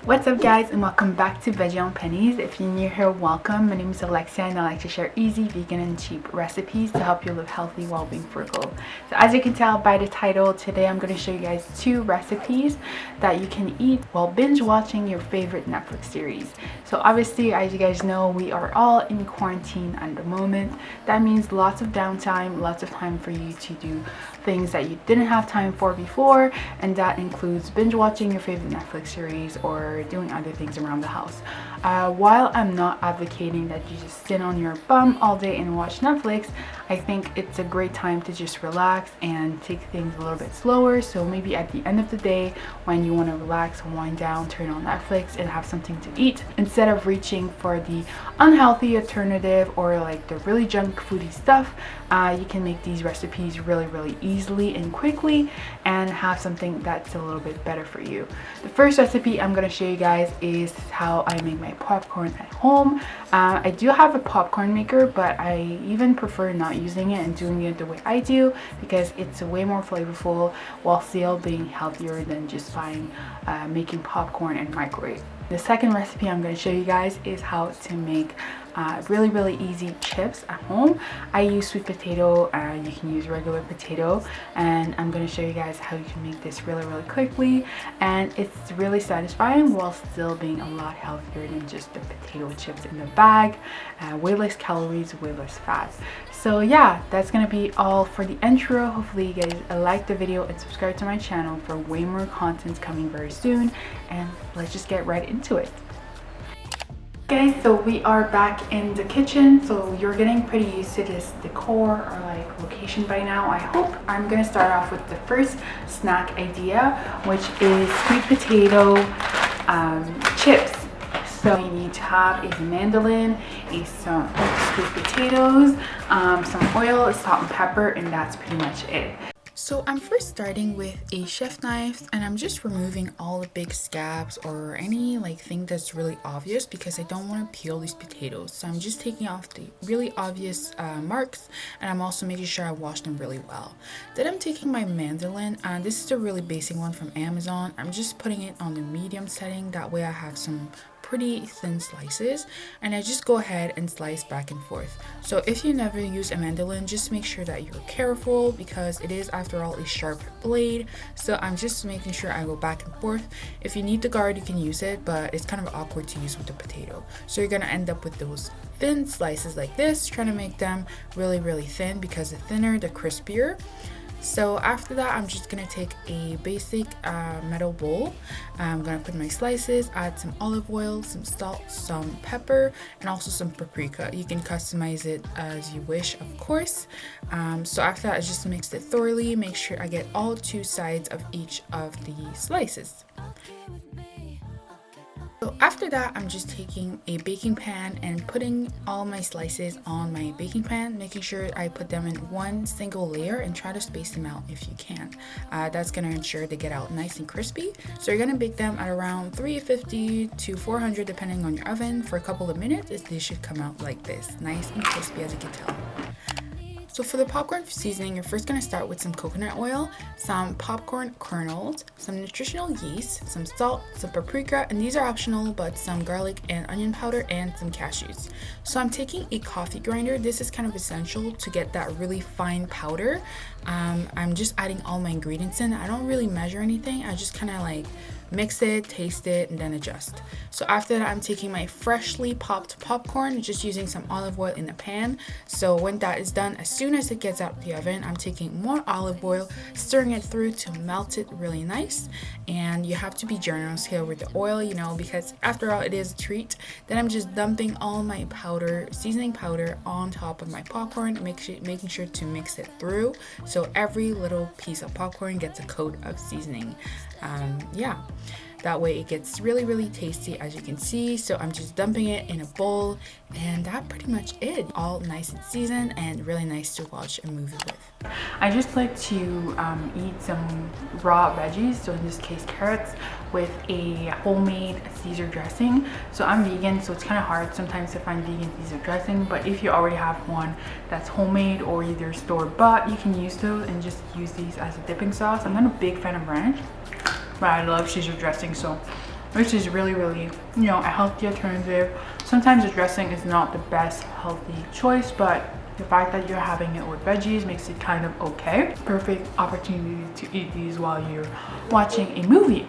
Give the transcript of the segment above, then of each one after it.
What's up guys, and welcome back to Veggie on Pennies. If you're new here, welcome. My name is Alexia and I like to share easy, vegan and cheap recipes to help you live healthy while being frugal. So as you can tell by the title, today I'm going to show you guys 2 recipes that you can eat while binge watching your favorite Netflix series. So obviously, as you guys know, we are all in quarantine at the moment. That means lots of downtime, lots of time for you to do things that you didn't have time for before, and that includes binge watching your favorite Netflix series or doing other things around the house. While I'm not advocating that you just sit on your bum all day and watch Netflix, I think it's a great time to just relax and take things a little bit slower. So maybe at the end of the day, when you want to relax and wind down, turn on Netflix and have something to eat instead of reaching for the unhealthy alternative or like the really junk foody stuff. You can make these recipes really easily and quickly and have something that's a little bit better for you. The first recipe I'm going to show you guys is how I make my popcorn at home. I do have a popcorn maker, but I even prefer not using it and doing it the way I do because it's way more flavorful while still being healthier than just buying making popcorn in microwave. The second recipe I'm going to show you guys is how to make really easy chips at home. I use sweet potato, you can use regular potato, and I'm going to show you guys how you can make this really quickly, and it's really satisfying while still being a lot healthier than just the potato chips in the bag. Way less calories, way less fat. So yeah, that's gonna be all for the intro. Hopefully you guys like the video and subscribe to my channel for way more content coming very soon, and let's just get right into it. Guys, so we are back in the kitchen. So you're getting pretty used to this decor or like location by now, I hope. I'm gonna start off with the first snack idea, which is sweet potato chips. So you need to have a mandolin, some sweet potatoes, some oil, salt and pepper, and that's pretty much it. So I'm first starting with a chef knife, and I'm just removing all the big scabs or any like thing that's really obvious because I don't want to peel these potatoes. So I'm just taking off the really obvious marks, and I'm also making sure I wash them really well. Then I'm taking my mandolin, and this is a really basic one from Amazon. I'm just putting it on the medium setting, that way I have some pretty thin slices, and I just go ahead and slice back and forth. So if you never use a mandolin, just make sure that you're careful because it is after all a sharp blade. So I'm just making sure I go back and forth. If you need the guard, you can use it, but it's kind of awkward to use with the potato. So you're gonna end up with those thin slices like this, trying to make them really thin because the thinner the crispier. So after that, I'm just gonna take a basic metal bowl. I'm gonna put my slices, add some olive oil, some salt, some pepper, and also some paprika. You can customize it as you wish, of course. So after that, I just mix it thoroughly, make sure I get all 2 sides of each of the slices. So after that, I'm just taking a baking pan and putting all my slices on my baking pan, making sure I put them in one single layer and try to space them out if you can. That's going to ensure they get out nice and crispy. So you're going to bake them at around 350 to 400 depending on your oven for a couple of minutes. They should come out like this, nice and crispy as you can tell. So for the popcorn seasoning, you're first going to start with some coconut oil, some popcorn kernels, some nutritional yeast, some salt, some paprika, and these are optional, but some garlic and onion powder, and some cashews. So I'm taking a coffee grinder. This is kind of essential to get that really fine powder. I'm just adding all my ingredients in. I don't really measure anything. I just kind of like mix it, taste it, and then adjust. So after that, I'm taking my freshly popped popcorn, just using some olive oil in the pan. So when that is done, as soon as it gets out of the oven, I'm taking more olive oil, stirring it through to melt it really nice. And you have to be generous here with the oil, you know, because after all, it is a treat. Then I'm just dumping all my powder, seasoning powder, on top of my popcorn, making sure to mix it through so every little piece of popcorn gets a coat of seasoning. Yeah, that way it gets really tasty, as you can see. So I'm just dumping it in a bowl, and that pretty much it. All nice and seasoned and really nice to watch a movie with. I just like to eat some raw veggies, so in this case carrots, with a homemade Caesar dressing. So I'm vegan, so it's kind of hard sometimes to find vegan Caesar dressing, but if you already have one that's homemade or either store-bought, you can use those and just use these as a dipping sauce. I'm not a big fan of ranch, but I love Caesar dressing, so which is really, you know, a healthy alternative. Sometimes the dressing is not the best healthy choice, but the fact that you're having it with veggies makes it kind of okay. Perfect opportunity to eat these while you're watching a movie.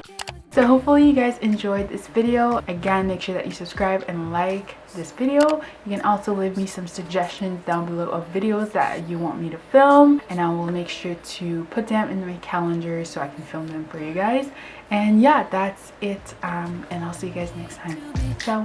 So hopefully you guys enjoyed this video. Again, make sure that you subscribe and like this video. You can also leave me some suggestions down below of videos that you want me to film, and I will make sure to put them in my calendar so I can film them for you guys. And yeah, that's it, and I'll see you guys next time. Ciao.